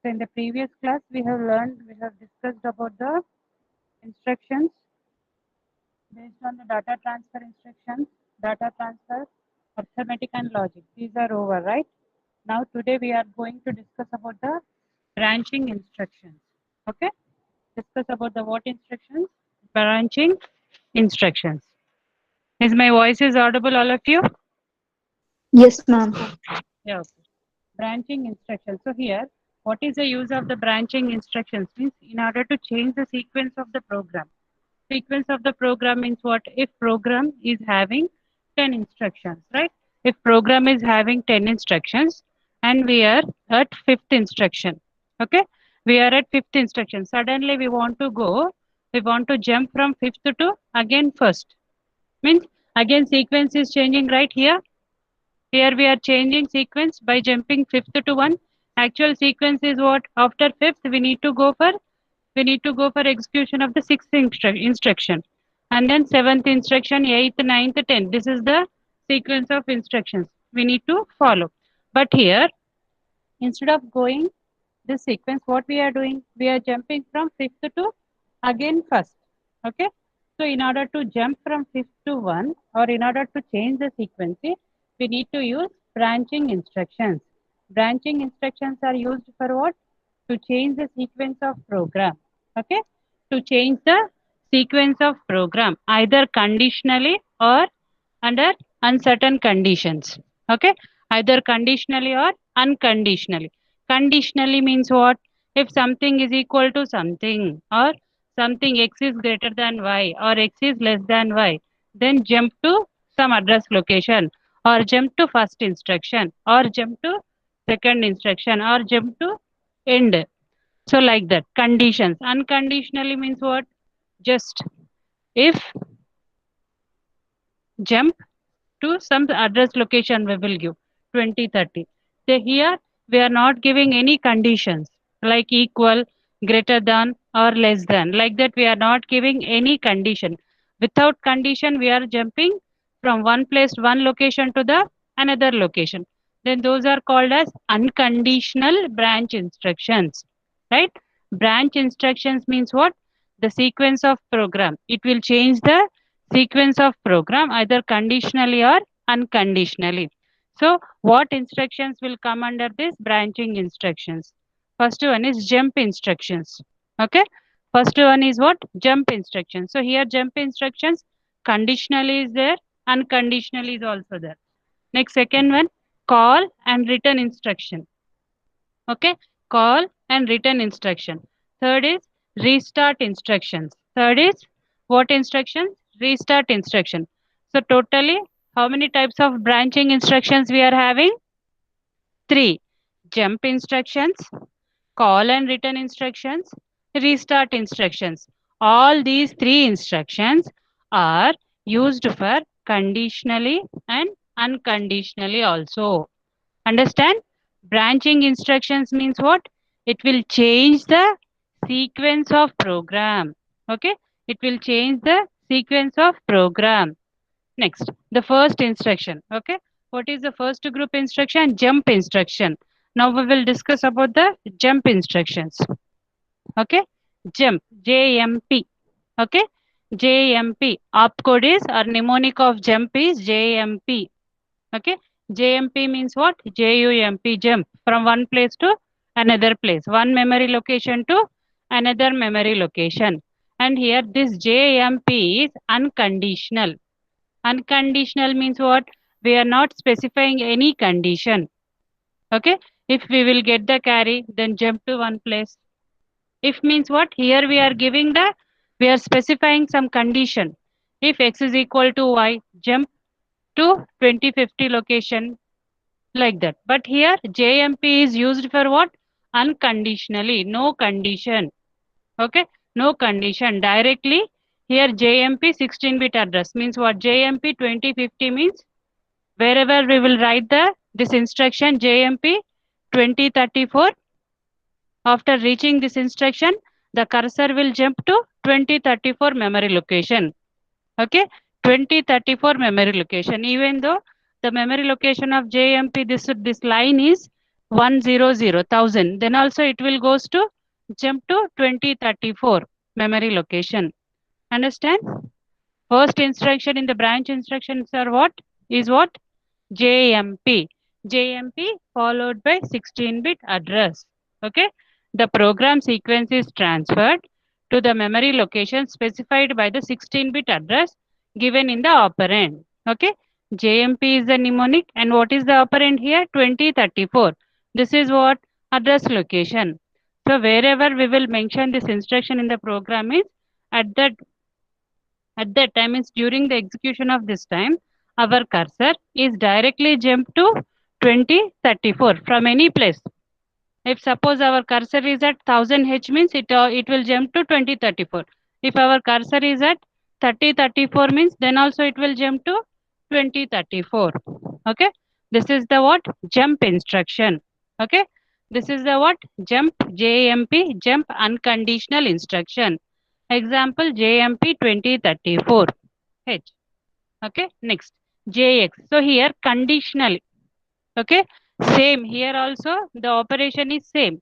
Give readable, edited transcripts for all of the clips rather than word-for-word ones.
So in the previous class, we have discussed about the instructions based on the data transfer instructions, data transfer, arithmetic and logic. These are over, right? Now today we are going to discuss about the branching instructions. Okay? Discuss about the what instructions? Branching instructions. Is my voice is audible, all of you? Yes, ma'am. Yeah. Okay. Branching instructions. So here, what is the use of the branching instructions? Means in order to change the sequence of the program. Sequence of the program means what? If program is having 10 instructions, right? If program is having 10 instructions and we are at fifth instruction, okay? We are at fifth instruction. Suddenly we want to jump from fifth to again first. Means again sequence is changing right here. Here we are changing sequence by jumping fifth to one. Actual sequence is what? After fifth, we need to go for execution of the sixth instruction. And then seventh instruction, eighth, ninth, tenth. This is the sequence of instructions we need to follow. But here, instead of going this sequence, what we are doing? We are jumping from fifth to again first. Okay. So in order to jump from fifth to one, or in order to change the sequence, we need to use branching instructions. Branching instructions are used for what? To change the sequence of program. Okay. To change the sequence of program either conditionally or under uncertain conditions. Okay. Either conditionally or unconditionally. Conditionally means what? If something is equal to something, or something x is greater than y, or x is less than y, then jump to some address location, or jump to first instruction, or jump to second instruction, or jump to end. So like that. Conditions. Unconditionally means what? Just if jump to some address location we will give 2030. So here we are not giving any conditions like equal, greater than or less than. Like that we are not giving any condition. Without condition we are jumping from one place, one location to the another location. Then those are called as unconditional branch instructions. Right? Branch instructions means what? The sequence of program. It will change the sequence of program either conditionally or unconditionally. So what instructions will come under this branching instructions? First one is jump instructions. Okay. First one is what? Jump instructions. So here jump instructions conditionally is there, unconditionally is also there. Next second one, call and return instruction. Okay. Call and return instruction. Third is restart instructions. Third is what instruction? Restart instruction. So totally how many types of branching instructions we are having? Three. Jump instructions, call and return instructions, restart instructions. All these three instructions are used for conditionally and unconditionally also. Understand? Branching instructions means what? It will change the sequence of program. Okay? It will change the sequence of program. Next, the first instruction. Okay? What is the first group instruction? Jump instruction. Now we will discuss about the jump instructions. Okay? Jump. JMP. Okay? JMP. Opcode is or mnemonic of jump is JMP. Okay. JMP means what? JUMP, jump from one place to another place, one memory location to another memory location. And here this JMP is unconditional. Unconditional means what? We are not specifying any condition. Okay. If we will get the carry, then jump to one place. If means what? Here we are specifying some condition. If x is equal to y, jump to 2050 location like that. But here JMP is used for what? Unconditionally, no condition. Okay, no condition. Directly here JMP 16-bit address means what? JMP 2050 means wherever we will write this instruction JMP 2034. After reaching this instruction, the cursor will jump to 2034 memory location. Okay, 2034 memory location. Even though the memory location of JMP, this line is 100,000. Then also it will goes to jump to 2034 memory location. Understand? First instruction in the branch instructions are what? Is what? JMP. JMP followed by 16-bit address. Okay. The program sequence is transferred to the memory location specified by the 16-bit address given in the operand. Okay. JMP is the mnemonic and what is the operand here? 2034. This is what? Address location. So wherever we will mention this instruction in the program is at that at that time is during the execution of this time, our cursor is directly jumped to 2034 from any place. If suppose our cursor is at 1000 H means it will jump to 2034. If our cursor is at 3034 means then also it will jump to 2034. Okay. This is the what? Jump instruction. Okay. This is the what? Jump JMP jump unconditional instruction. Example JMP 2034 H. Okay. Next JX. So here conditionally. Okay. Same here also the operation is same.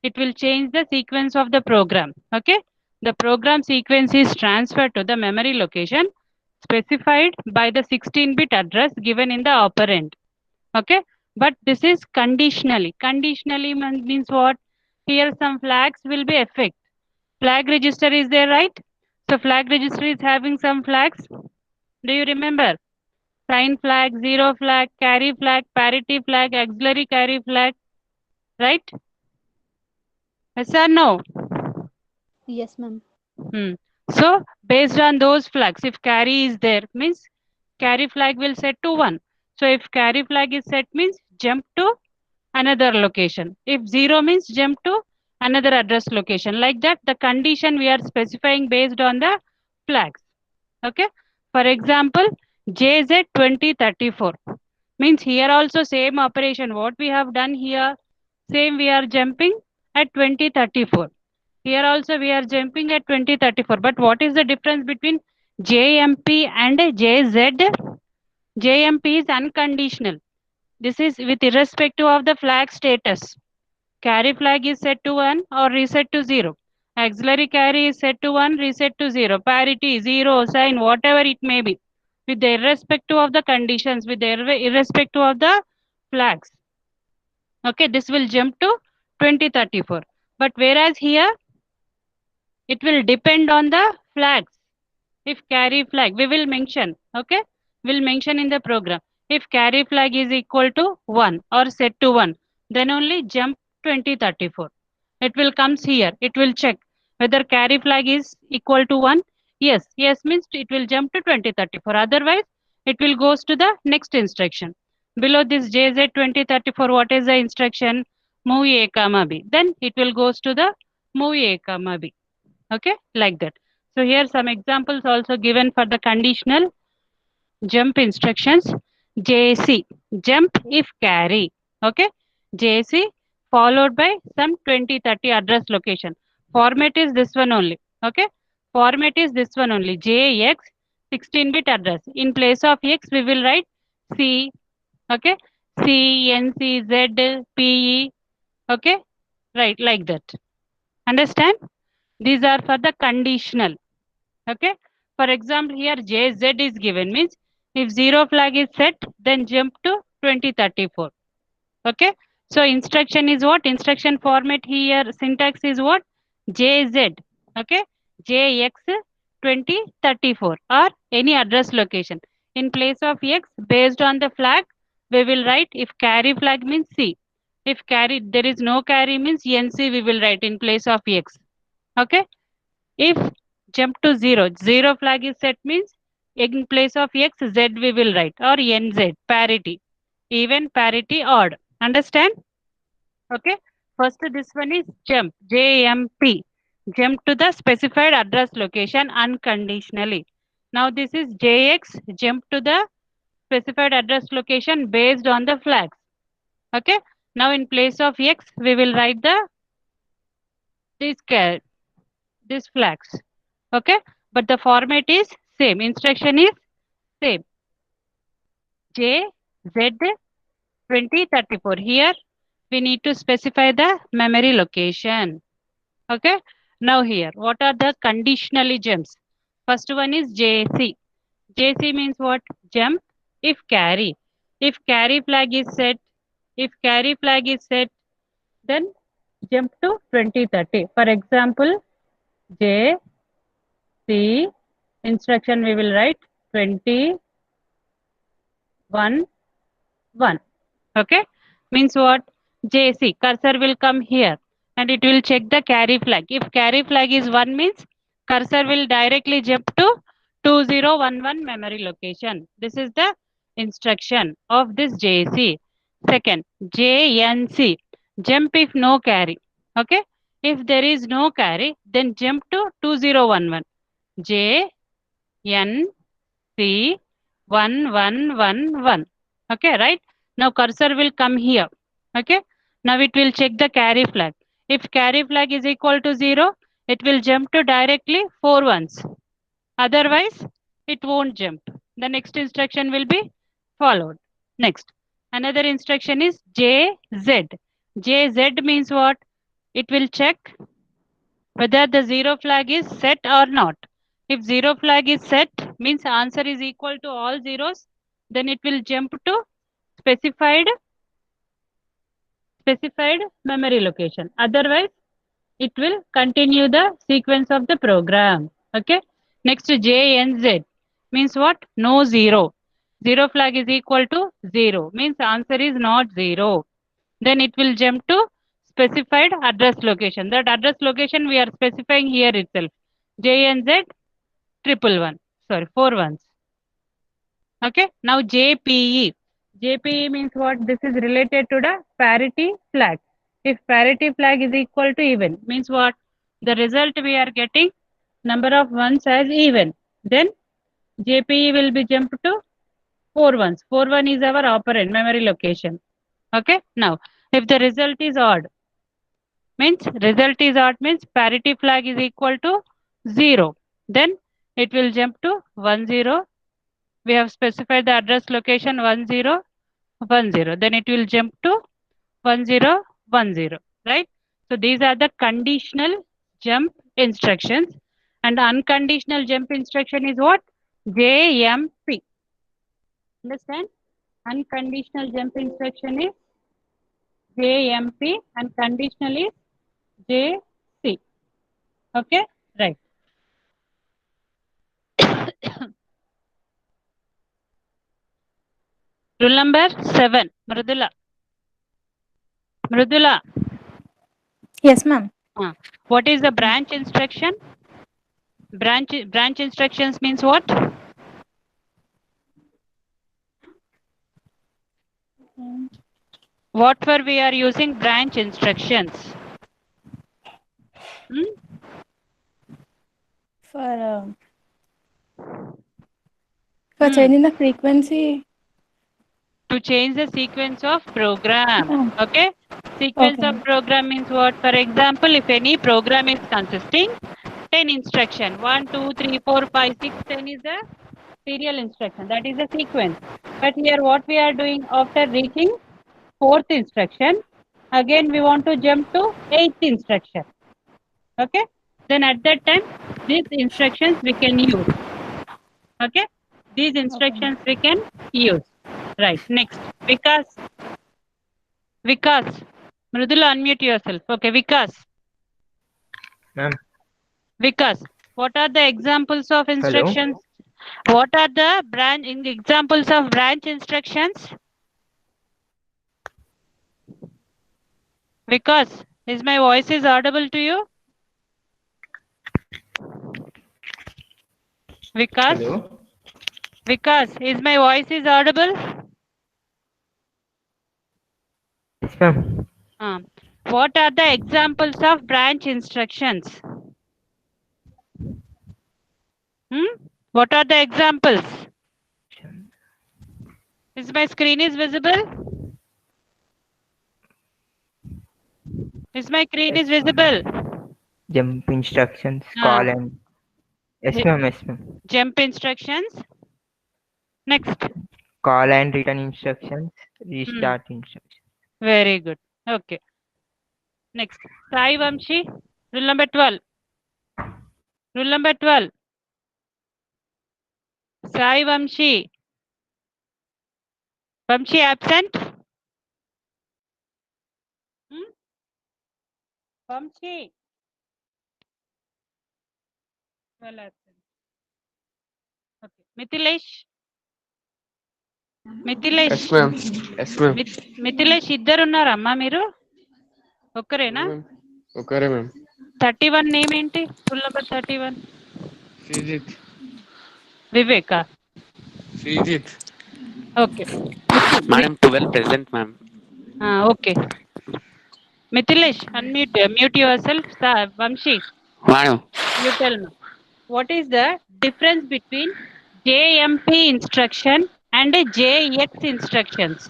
It will change the sequence of the program. Okay. The program sequence is transferred to the memory location specified by the 16-bit address given in the operand. Okay. But this is conditionally. Conditionally means what? Here some flags will be effect. Flag register is there, right? So flag register is having some flags. Do you remember? Sign flag, zero flag, carry flag, parity flag, auxiliary carry flag, right? Yes or no? Yes, ma'am. Hmm. So based on those flags, if carry is there, means carry flag will set to 1. So if carry flag is set means jump to another location. If 0 means jump to another address location. Like that, the condition we are specifying based on the flags. Okay. For example, JZ2034 means here also same operation. What we have done here, same we are jumping at 2034. Here also we are jumping at 2034. But what is the difference between JMP and JZ? JMP is unconditional. This is with irrespective of the flag status. Carry flag is set to 1 or reset to 0. Auxiliary carry is set to 1, reset to 0. Parity, 0, sign, whatever it may be. With the irrespective of the conditions, with the irrespective of the flags. Okay, this will jump to 2034. But whereas here, it will depend on the flags. If carry flag, we will mention, okay? We'll mention in the program. If carry flag is equal to 1 or set to 1, then only jump 2034. It will comes here. It will check whether carry flag is equal to 1. Yes, yes means it will jump to 2034. Otherwise, it will goes to the next instruction. Below this JZ2034, what is the instruction? Move A comma B. Then it will goes to the move A comma B. Okay, like that. So here some examples also given for the conditional jump instructions. JC, jump if carry. Okay, JC followed by some 2030 address location. Format is this one only. Okay, format is this one only. JX 16-bit address. In place of X, we will write C. Okay, C, N, C, Z, P, E. Okay, right, like that. Understand? These are for the conditional. Okay. For example, here JZ is given means if 0 flag is set, then jump to 2034. Okay. So instruction is what? Instruction format here, syntax is what? JZ. Okay. JX 2034 or any address location. In place of X, based on the flag, we will write if carry flag means C. If carry, there is no carry means NC, we will write in place of X. Okay. If jump to 0, 0 flag is set means in place of X, Z we will write or NZ, parity, even, parity, odd. Understand? Okay. First this one is jump, JMP, jump to the specified address location unconditionally. Now this is JX, jump to the specified address location based on the flags. Okay. Now in place of X, we will write the this, this flags. Okay, but the format is same, instruction is same. JZ 2034 here we need to specify the memory location. Okay. Now here, what are the conditionally jumps? First one is JC. JC means what? Jump if carry. If carry flag is set, if carry flag is set, then jump to 2030. For example, J, C, instruction we will write 20, 1, 1. Okay. Means what? JC, cursor will come here and it will check the carry flag. If carry flag is 1 means cursor will directly jump to 2011 memory location. This is the instruction of this JC. Second, JNC, jump if no carry. Okay. If there is no carry, then jump to 2011. J N C 1111. Okay, right? Now cursor will come here. Okay. Now it will check the carry flag. If carry flag is equal to 0, it will jump to directly 4 ones. Otherwise, it won't jump. The next instruction will be followed. Next, another instruction is JZ. JZ means what? It will check whether the zero flag is set or not. If zero flag is set, means answer is equal to all zeros, then it will jump to specified specified memory location. Otherwise, it will continue the sequence of the program. Okay. Next, JNZ means what? No zero. Zero flag is equal to 0 means answer is not 0. Then it will jump to specified address location. That address location we are specifying here itself. JNZ triple one. Sorry, four ones. Okay. Now JPE. JPE means what? This is related to the parity flag. If parity flag is equal to even, means what? The result we are getting number of ones as even. Then JPE will be jumped to 4 ones. 4 1 is our operand memory location. Okay. Now, if the result is odd, means parity flag is equal to 0. Then it will jump to 1 0. We have specified the address location 1 0 1 0. Then it will jump to 1 0 1 0. Right? So these are the conditional jump instructions. And unconditional jump instruction is what? JMP. Understand? Unconditional jump instruction is JMP and conditional is JC. Okay? Right. Rule number 7. Mridula. Mridula. Yes, ma'am. What is the branch instruction? Branch instructions means what? What for we are using branch instructions? Hmm? For Hmm. changing the frequency. To change the sequence of program. Oh, Okay. Sequence okay, of ma'am. program means what? For example, if any program is consisting 10 instruction, 1, 2, 3, 4, 5, 6, 10 is the serial instruction. That is the sequence. But here what we are doing after reaching fourth instruction, again we want to jump to eighth instruction. Okay. Then at that time, these instructions we can use. Okay. These Okay, ma'am. instructions we can use. Right. Next. Vikas. Mridula, unmute yourself. Okay. Ma'am, Vikas. What are the examples of hello. instructions? What are the examples of branch instructions? Vikas, is my voice is audible to you? Vikas? Hello. Vikas, is my voice is audible? Yes, ma'am. What are the examples of branch instructions? What are the examples? Is my screen is visible? Is my screen Yes, is ma'am. visible? Jump instructions, Uh, call and yes, ma'am. Yes, ma'am. jump instructions. Next. Call and return instructions, Hmm. restart instructions. Very good. Okay. Next. Sai Vamshi. Rule number 12. Rule number 12. Sai Vamshi. Vamshi absent? Hmm? Vamshi. 12 absent. Okay. Mithilesh. Mithilesh yes ma'am yes ma'am Mithilesh ఇద్దరు ఉన్నారమ్మా మీరు ఒక్కరేనా ఒకరే ma'am 31 name ఏంటి roll number 31 Sreejith Viveka Sreejith okay Madam, 12 present, ma'am. Okay Mithilesh mute yourself Vamsi Madam, you tell me what is the difference between JMP instruction and JX instructions?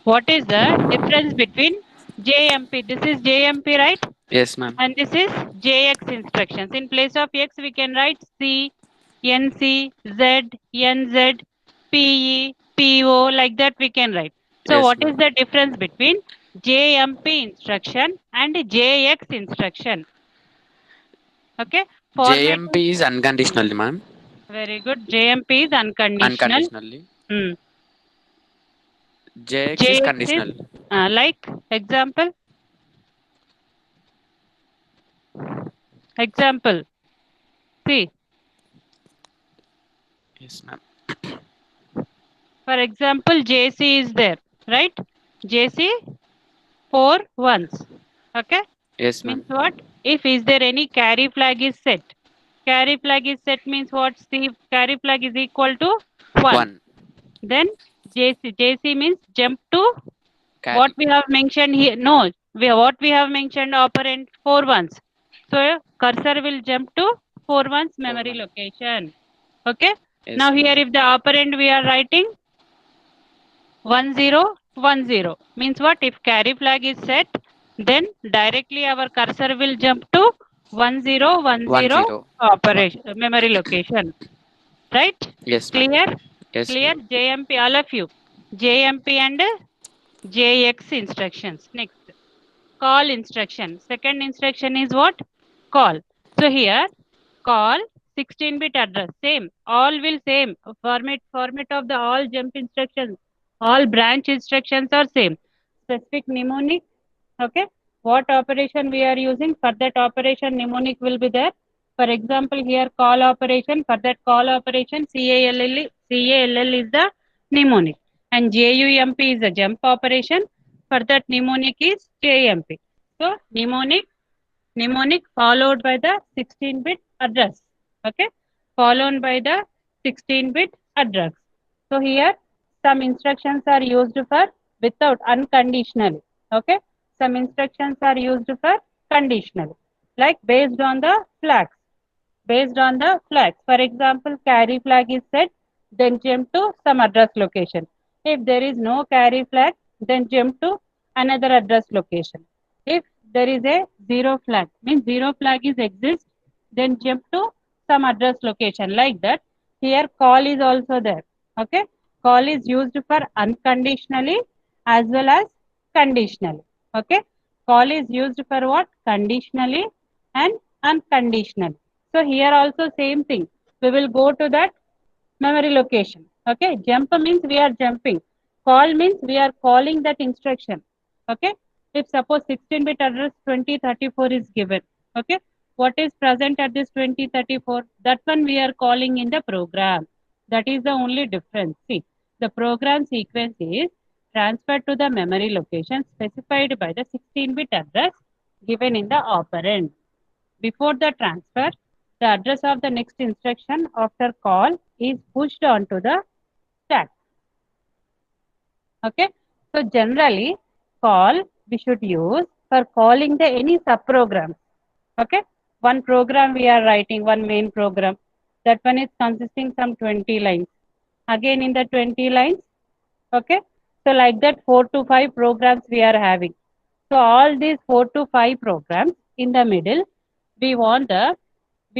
What is the difference between JMP? This is JMP, right? yes, ma'am. And this is JX instructions. In place of X, we can write C, NC, Z, NZ, PE, PO, like that we can write. So Yes, what is ma'am. the difference between JMP instruction and JX instruction? Okay. Format. JMP is unconditional, ma'am. Very good. JMP is unconditional. Unconditionally. Hmm. JX is JX is conditional. like example. Example. See. Yes, ma'am. For example, JC is there, right? JC 4 ones. Okay. Yes, ma'am. Means what? If is there any carry flag is set. Carry flag is set means what? See, carry flag is equal to 1. 1. Then JC means jump to what Carry. we have mentioned here. No, what we have mentioned operand 4 ones. So cursor will jump to 4 ones memory 1. location. Okay. Yes, Now here ma'am. if the operand we are writing 1010 means what? If carry flag is set, then directly our cursor will jump to 1 1010 0. 1. operation memory location. Right? Yes, ma'am. Clear? Yes, Clear? ma'am. JMP, all of you. JMP and JX instructions. Next, call instruction. Second instruction is what? Call. So here, call 16-bit address. Same. All will same. Format of the all jump instructions. All branch instructions are same. Specific mnemonic. Okay. What operation we are using? For that operation, mnemonic will be there. For example, here call operation. For that call operation, CALL is the mnemonic. And JUMP is the jump operation. For that mnemonic is JMP. So mnemonic followed by the 16-bit address. Okay. Followed by the 16-bit address. So here some instructions are used for without unconditionally. Okay. Some instructions are used for conditionally, like based on the flags. Based on the flags. For example, carry flag is set, then jump to some address location. If there is no carry flag, then jump to another address location. If there is a zero flag, means zero flag is exist, then jump to some address location, like that. Here call is also there. Okay. Call is used for unconditionally as well as conditionally. Okay. Call is used for what? Conditionally and unconditionally. So here also same thing. We will go to that memory location. Okay. Jump means we are jumping. Call means we are calling that instruction. Okay. If suppose 16-bit address 2034 is given. Okay. What is present at this 2034? That one we are calling in the program. That is the only difference. See, the program sequence is transferred to the memory location specified by the 16-bit address given in the operand. Before the transfer, the address of the next instruction after call is pushed onto the stack. Okay. So generally, call we should use for calling the any subprogram. Okay. One program we are writing, one main program. That one is consisting some 20 lines. Again in the 20 lines. Okay. So like that 4 to 5 programs we are having. So all these 4 to 5 programs in the middle, we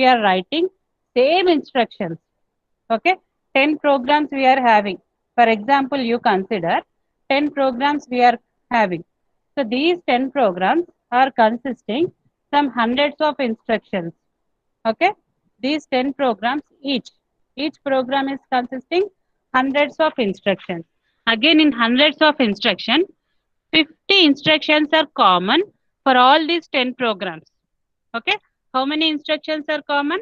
are writing same instructions. Okay. 10 programs we are having. For example, you consider 10 programs we are having. So these 10 programs are consisting some hundreds of instructions. Okay, these 10 programs each program is consisting hundreds of instructions. Again, in hundreds of instructions, 50 instructions are common for all these 10 programs. Okay, how many instructions are common?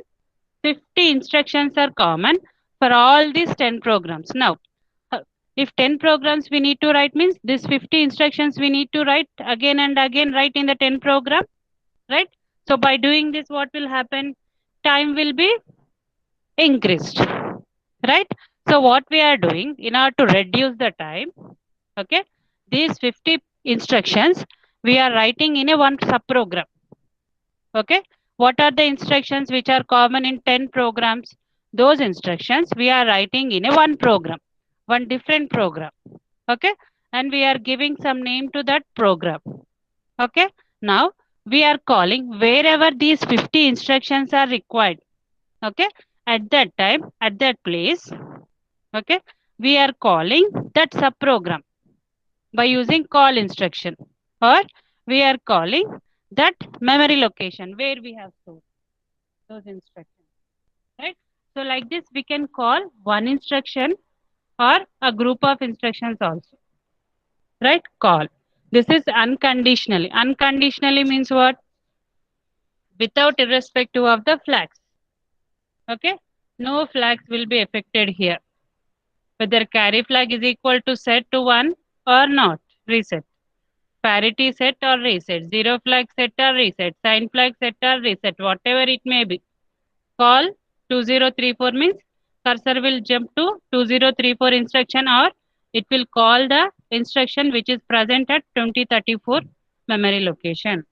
50 instructions are common for all these 10 programs. Now, if 10 programs we need to write, means this 50 instructions we need to write again and again, write in the 10 program, right? So by doing this, what will happen? Time will be increased, right? So what we are doing in order to reduce the time, okay, these 50 instructions we are writing in a one subprogram. Okay, what are the instructions which are common in 10 programs? Those instructions we are writing in a one program, one different program. Okay, and we are giving some name to that program. Okay, now we are calling wherever these 50 instructions are required. Okay, at that time, at that place, okay, we are calling that subprogram by using call instruction, or we are calling that memory location where we have stored those instructions, right? So like this we can call one instruction or a group of instructions also, right? Call. This is unconditionally. Unconditionally means what? Without irrespective of the flags. Okay, no flags will be affected here, whether carry flag is equal to set to 1 or not. Reset. Parity set or reset, zero flag set or reset, sign flag set or reset, whatever it may be. Call 2034 means cursor will jump to 2034 instruction, or it will call the instruction which is present at 2034 memory location.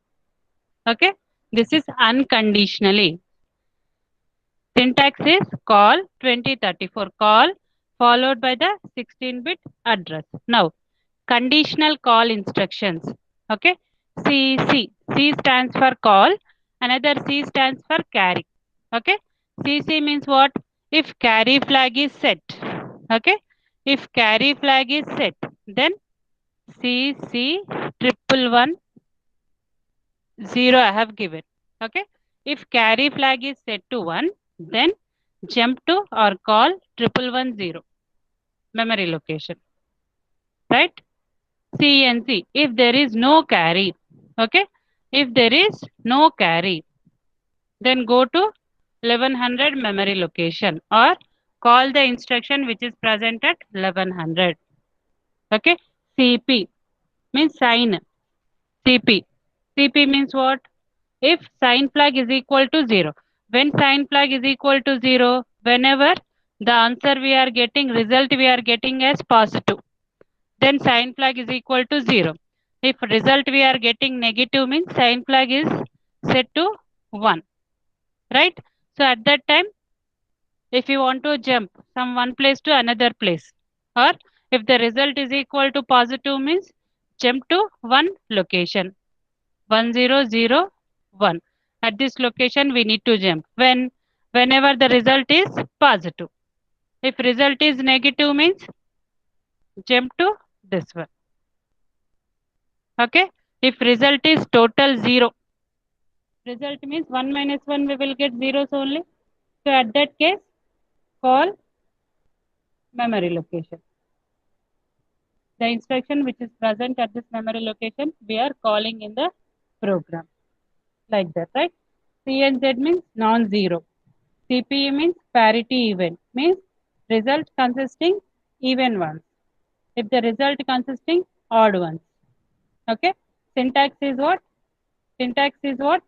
Okay, this is unconditionally. Syntax is call 2034, call followed by the 16-bit address. Now, conditional call instructions. Okay, C stands for call, another C stands for carry. Okay, CC means what? If carry flag is set. Okay, if carry flag is set, then CC triple one zero I have given. Okay, if carry flag is set to 1, then jump to or call 1110 memory location, right? CNC, if there is no carry, okay, if there is no carry, then go to 1100 memory location or call the instruction which is present at 1100. Okay, CP means sign. CP means what? If sign flag is equal to 0. When sign flag is equal to 0, whenever the answer we are getting, result we are getting as positive, then sign flag is equal to 0. If result we are getting negative, means sign flag is set to 1, right? So at that time, if you want to jump from one place to another place, or if the result is equal to positive, means jump to one location, 1001. At this location we need to jump whenever the result is positive. If result is negative, means jump to this one. Okay, if result is total 0, result means 1 minus 1 we will get zeros only. So at that case, call memory location. The instruction which is present at this memory location, we are calling in the program. Like that, right? CNZ means non-zero. CPE means parity even, means result consisting even ones. If the result consisting odd ones. Okay? Syntax is what? Syntax is what?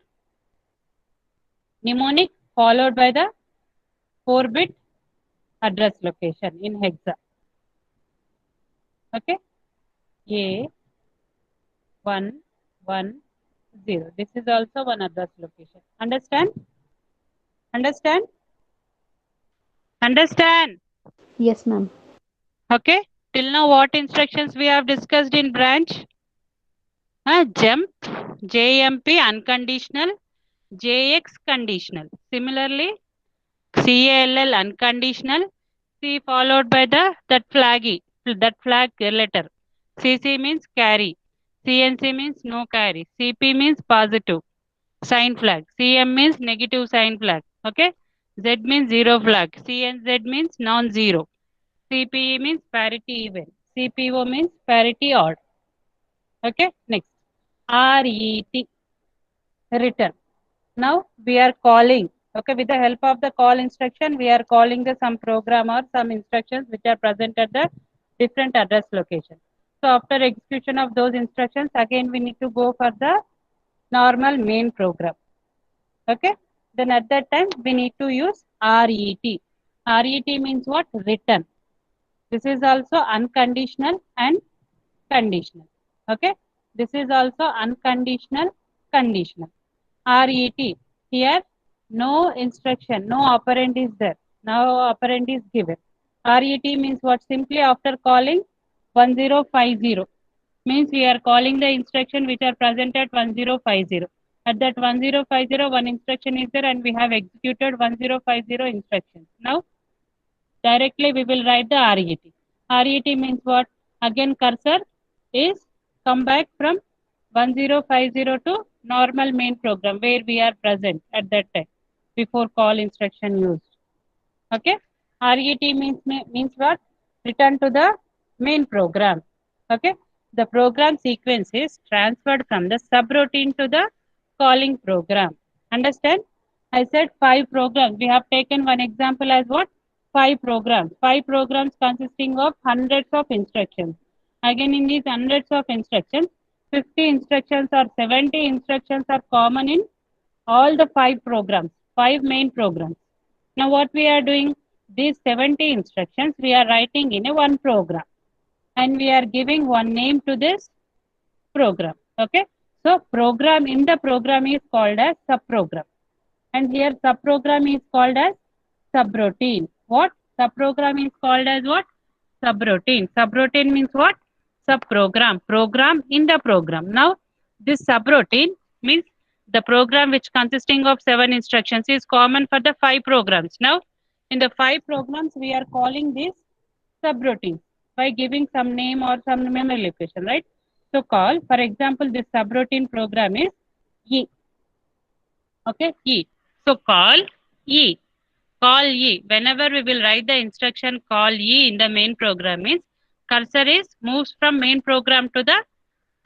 Mnemonic followed by the 4-bit address location in hexa. Okay? A110. This is also one address location. Understand? Understand? Understand? Yes, ma'am. Okay? Till now, what instructions we have discussed in branch? Jump, JMP unconditional, JX conditional. Similarly, CALL unconditional, C followed by that flag letter. CC means carry. CNC means no carry. CP means positive sign flag. CM means negative sign flag. Okay. Z means zero flag. CNZ means non-zero. CPE means parity even. CPO means parity odd. Okay. Next. RET return. Now we are calling. Okay. With the help of the call instruction, we are calling the some program or some instructions which are present at the different address location. So after execution of those instructions, again we need to go for the normal main program. Okay. Then at that time we need to use RET. RET means what? Return. This is also unconditional and conditional. Okay. This is also unconditional, conditional. RET. Here no instruction, no operand is there. No operand is given. RET means what? Simply after calling 1050 means we are calling the instruction which are present at 1050. At that 1050, one instruction is there and we have executed 1050 instructions. Now directly we will write the RET. RET means what? Again cursor is come back from 1050 to normal main program where we are present at that time before call instruction used. Okay. RET means what? Return to the main program. Okay. The program sequence is transferred from the subroutine to the calling program. Understand? I said 5 programs. We have taken one example as what? 5 programs. 5 programs consisting of hundreds of instructions. Again, in these hundreds of instructions, 50 instructions or 70 instructions are common in all the 5 programs, 5 main programs. Now what we are doing, these 70 instructions we are writing in a one program and we are giving one name to this program. Okay. So program in the program is called as subprogram and here subprogram is called as subroutine. What? Subprogram is called as what? Subroutine. Subroutine means what? Subprogram. Program in the program. Now this subroutine means the program which consisting of 7 instructions is common for the 5 programs. Now in the 5 programs we are calling this subroutine by giving some name or some memory location, right? So call, for example, this subroutine program is E. Okay, E. So call E. Call E. Whenever we will write the instruction call E in the main program means cursor is moves from main program to the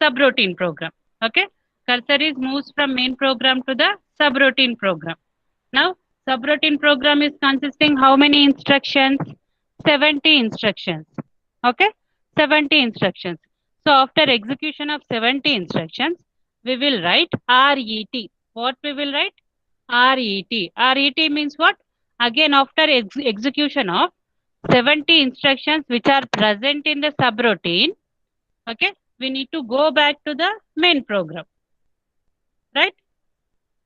subroutine program. Okay. Cursor is moves from main program to the subroutine program. Now subroutine program is consisting how many instructions? 70 instructions. Okay. 70 instructions. So after execution of 70 instructions, we will write RET. What we will write? RET. RET means what? Again, after execution of 70 instructions which are present in the subroutine, okay, we need to go back to the main program, right?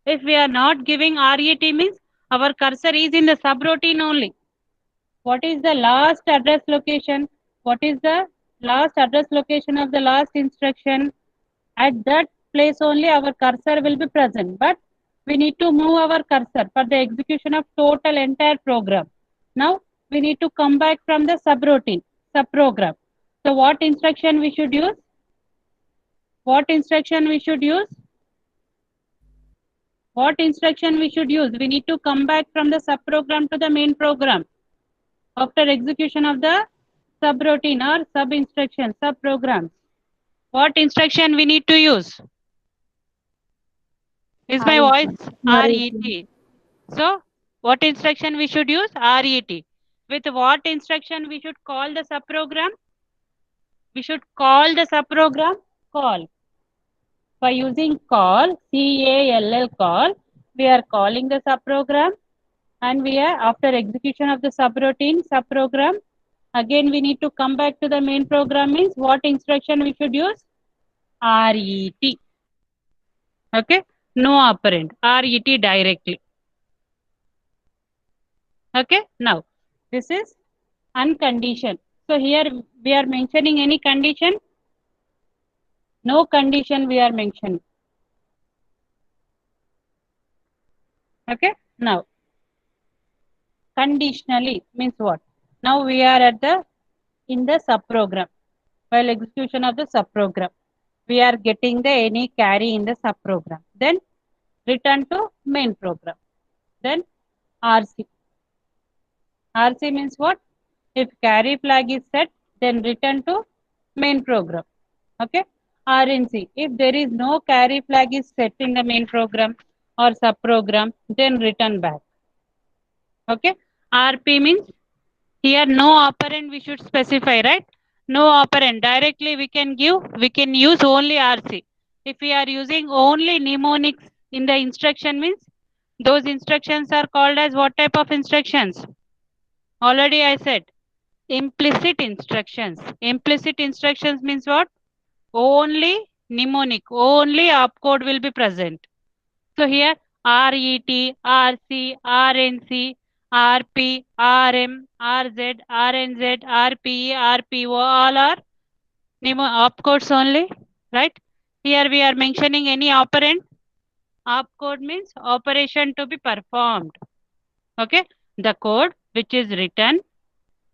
If we are not giving RET means our cursor is in the subroutine only. What is the last address location? What is the last address location of the last instruction? At that place only our cursor will be present, but we need to move our cursor for the execution of total entire program. Now we need to come back from the subroutine, subprogram. So what instruction we should use? What instruction we should use? What instruction we should use? We need to come back from the subprogram to the main program after execution of the subroutine or sub instruction, subprograms. What instruction we need to use? Is my voice RET? So what instruction we should use? RET. With what instruction we should call the subprogram? We should call the subprogram call. By using call, CALL call, we are calling the subprogram and we are after execution of the subroutine subprogram. Again we need to come back to the main program means what instruction we should use? RET. Okay. No operand. RET directly. Okay. Now this is unconditioned. So here we are mentioning any condition? No condition we are mentioning. Okay. Now conditionally means what? Now we are at the in the subprogram. While execution of the subprogram, we are getting the any carry in the subprogram. Then return to main program. Then RC. RC means what? If carry flag is set, then return to main program. Okay. RNC. If there is no carry flag is set in the main program or subprogram, then return back. Okay. RP means here no operand we should specify, right? No operand. Directly we can use only RC. If we are using only mnemonics in the instruction means those instructions are called as what type of instructions? Already I said implicit instructions. Implicit instructions means what? Only mnemonic, only opcode will be present. So here RET, RC, RNC, RP, RM, RZ, RNZ, RPE, RPO, all are opcodes only, right? Here we are mentioning any operand. Opcode means operation to be performed. Okay, the code which is written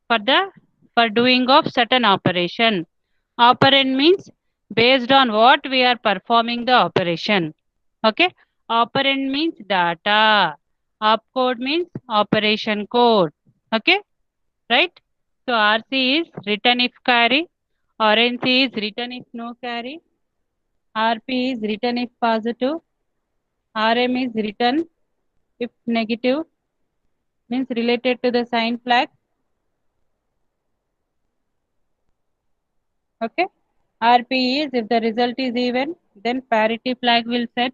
for the for doing of certain operation. Operand means based on what we are performing the operation. Okay. Operand means data. Opcode means operation code. Okay. Right. So RC is written if carry. RNC is written if no carry. RP is written if positive. RM is written if negative. Means related to the sign flag. Okay. RP is if the result is even, then parity flag will set.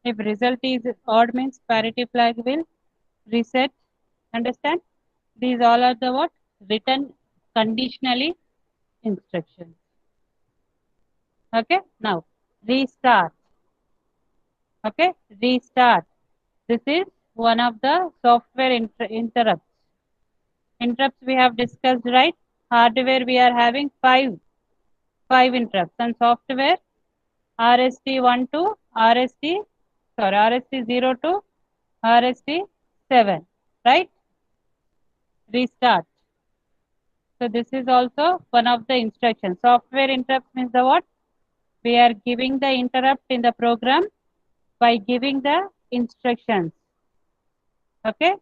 If result is odd means parity flag will reset. Understand? These all are the what? Written conditionally instructions. Okay. Now restart. Okay. Restart. This is one of the software interrupts. Interrupts we have discussed, right? Hardware we are having five interrupts, and software RST1 to RST 0 to RST 7, right? Restart. So this is also one of the instructions. Software interrupt means the what? We are giving the interrupt in the program by giving the instructions. Okay?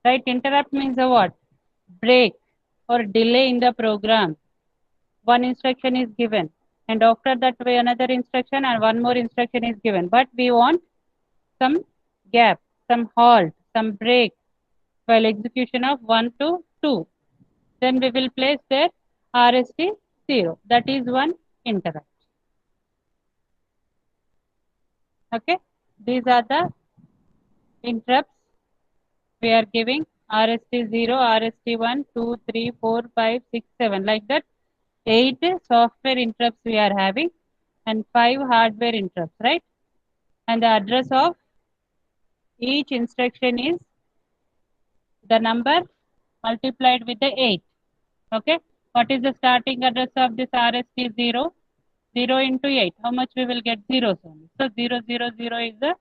Right? Interrupt means the what? Break or delay in the program. One instruction is given, and after that way another instruction and one more instruction is given. But we want some gap, some halt, some break while execution of 1 to 2. Then we will place there RST 0. That is one interrupt. Okay. These are the interrupts we are giving. RST 0, RST 1, 2, 3, 4, 5, 6, 7. Like that. 8 software interrupts we are having and 5 hardware interrupts, right? And the address of each instruction is the number multiplied with the 8. Okay. What is the starting address of this RST 0? 0 into 8. How much we will get? Zeros only. So 0, 0, 0 is the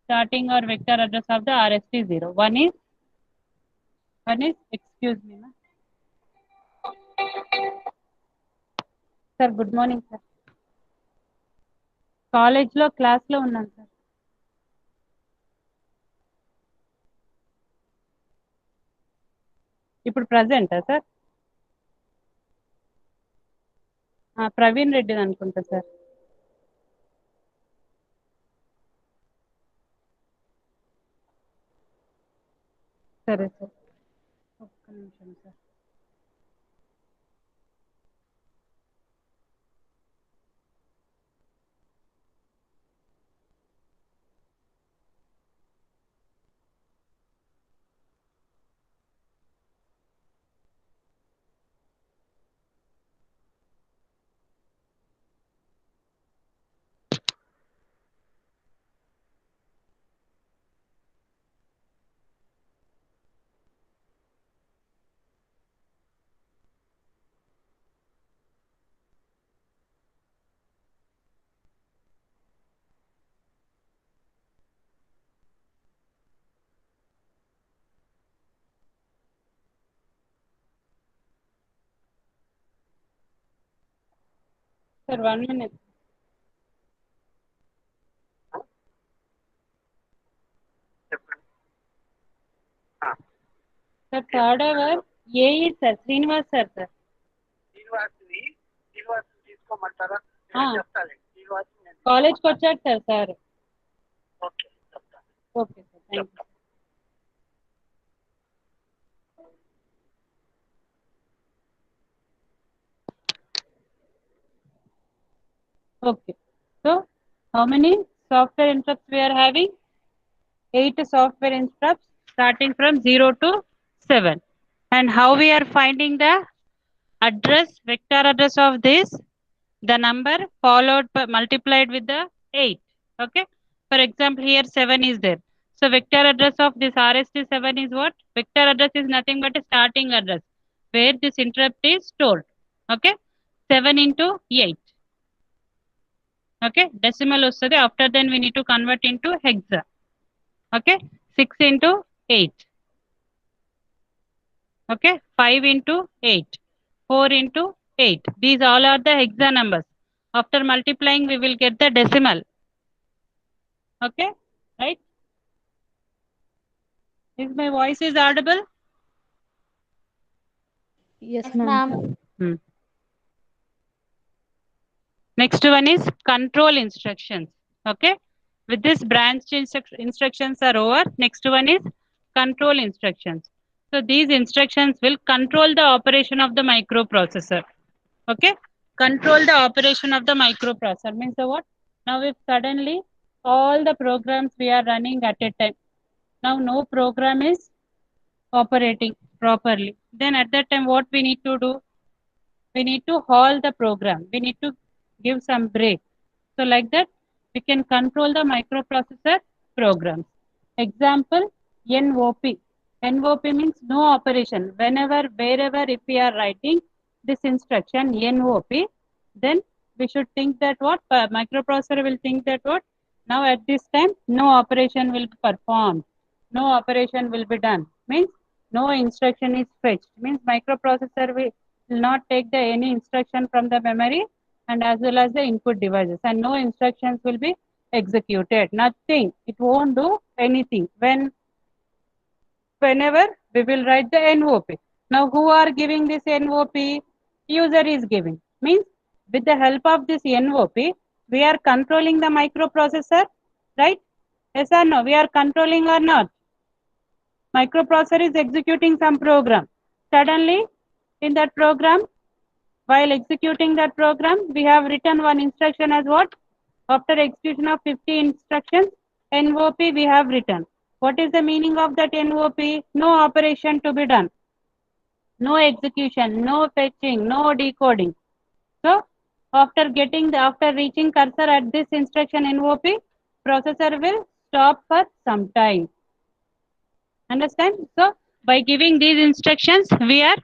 starting or vector address of the RST 0. Excuse me, ma'am. Sir, good morning, sir. కాలేజ్లో క్లాస్లో ఉన్నాను sir. ఇప్పుడు ప్రజెంటా sir? Praveen Reddy అనుకుంటా sir. సరే sir, ఒక్క నిమిషం sir. Sir, 1 minute. Sir, third hour, A is sir, Srinivas sir, sir. కాలేజ్కి వచ్చాడు sir sir okay sir thank you okay so how many software interrupts we are having 8 software interrupts starting from 0 to 7 and how we are finding the address vector address of this the number followed by multiplied with the 8 okay for example here 7 is there so vector address of this rst7 is what vector address is nothing but a starting address where this interrupt is stored okay 7 into 8 okay decimal వస్తుంది after then we need to convert into hexa okay 6 into 8 okay 5 into 8 4 into 8 these all are the hexa numbers after multiplying we will get the decimal okay right is my voice is audible Yes, ma'am. next one is control instructions okay with this branch instructions are over next one is control instructions so these instructions will control the operation of the microprocessor okay control the operation of the microprocessor means the what now if suddenly all the programs we are running at a time now no program is operating properly then at that time what we need to do we need to halt the program we need to give some break so like that we can control the microprocessor programs example NOP NOP means no operation whenever wherever if we are writing this instruction NOP then we should think that what microprocessor will think that what now at this time no operation will be performed no operation will be done means no instruction is fetched means microprocessor will not take the any instruction from the memory and as well as the input devices and no instructions will be executed nothing it won't do anything whenever we will write the NOP now who are giving this NOP user is giving means with the help of this NOP we are controlling the microprocessor right yes or no we are controlling or not microprocessor is executing some program suddenly in that program while executing that program we have written one instruction as what after execution of 50 instructions NOP we have written what is the meaning of that NOP no operation to be done no execution no fetching no decoding so after reaching cursor at this instruction NOP processor will stop for some time understand so by giving these instructions we are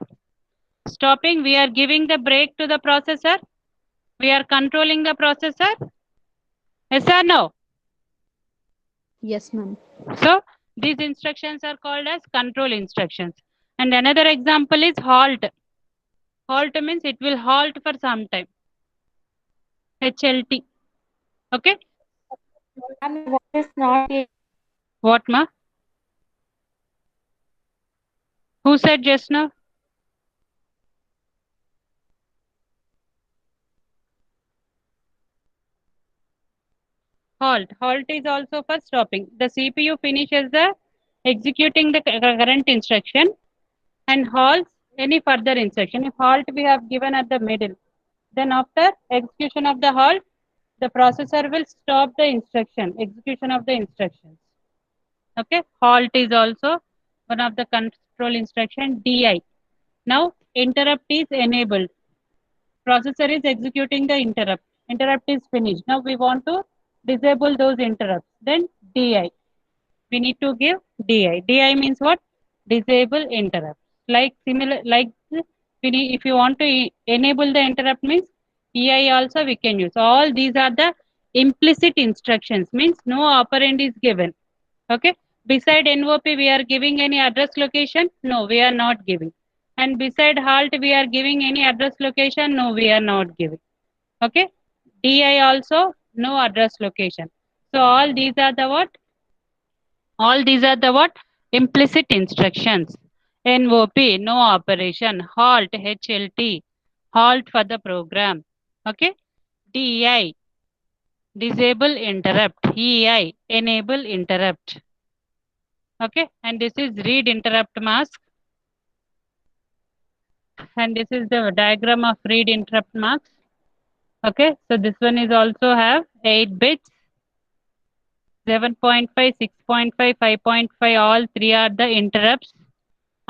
stopping we are giving the break to the processor we are controlling the processor yes or no Yes, ma'am. so these instructions are called as control instructions and another example is halt halt means it will halt for some time HLT okay Ma'am, what is not clear? what ma who said just now halt is also for stopping the CPU finishes the executing the current instruction and halts any further instruction if halt we have given at the middle then after execution of the halt the processor will stop the instruction execution of the instructions okay halt is also one of the control instruction DI now interrupt is enabled processor is executing the interrupt is finished now we want to disable those interrupts then DI we need to give DI means what disable interrupt like similar like we need, if you want to enable the interrupt means EI also we can use all these are the implicit instructions means no operand is given okay beside NOP we are giving any address location no we are not giving and beside halt we are giving any address location no we are not giving okay DI also no address location. So all these are the what? All these are the what? Implicit instructions. NOP, no operation. Halt, HLT, halt for the program. Okay. DI, disable interrupt. EI, enable interrupt. Okay. And this is read interrupt mask. And this is the diagram of read interrupt marks. Okay. So this one is also have 8 bits. 7.5, 6.5, 5.5, all three are the interrupts.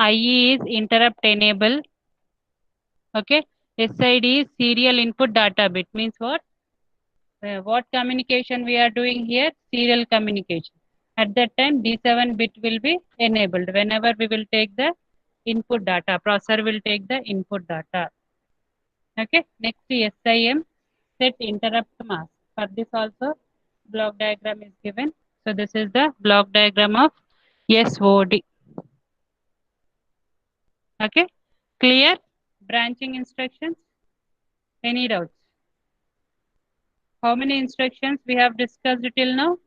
IE is interrupt enable. Okay. SID is serial input data bit. Means what? What communication we are doing here? Serial communication. At that time, D7 bit will be enabled. Whenever we will take the input data, processor will take the input data. Okay. Next, SIM, set interrupt mask. For this also, block diagram is given. So this is the block diagram of SOD. Okay. Clear? Branching instructions. Any doubts? How many instructions we have discussed till now?